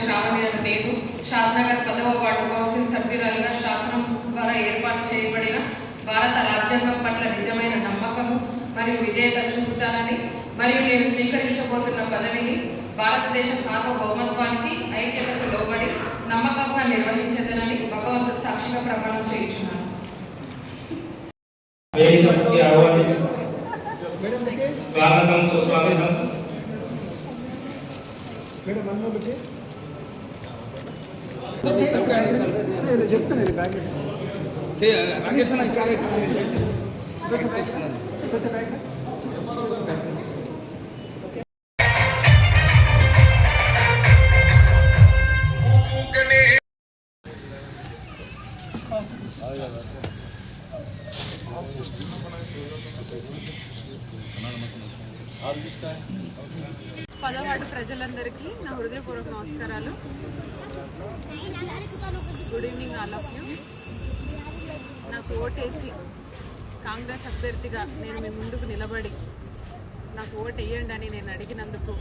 శ్రావణి అనే నేను షాద్నగర్ 10వ వార్డు కౌన్సిల్ సభ్యురాలుగా శాసనం ద్వారా ఏర్పాటు చేయబడిన భారత రాజ్యాంగం పట్ల నిజమైన నమ్మకము మరియు విధేయత చూపుతానని మరియు నేను స్వీకరించబోతున్న పదవిని భారతదేశ సార్వభౌమత్వానికి ఐక్యతకు లోబడి నమ్మకంగా నిర్వహించదనని భగవంతుడు సాక్షిగా ప్రమాణం చేయుచున్నాను. పదవాడు ప్రజలందరికీ నా హృదయపూర్వక నమస్కారాలు. Good evening all of you. నాకు ఓటేసి కాంగ్రెస్ అభ్యర్థిగా నేను మీ ముందుకు నిలబడి నాకు ఓటు వేయండి అని నేను అడిగినందుకు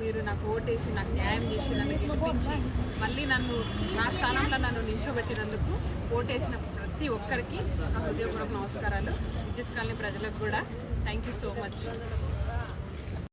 మీరు నాకు ఓటేసి నాకు న్యాయం చేసి నన్ను గెలిపించి మళ్ళీ నా స్థానంలో నన్ను నిల్చోబెట్టినందుకు ఓటేసిన ప్రతి ఒక్కరికి నా హృదయపూర్వక నమస్కారాలు. విద్యుత్ కాలనీ ప్రజలకు కూడా థ్యాంక్ యూ సో మచ్.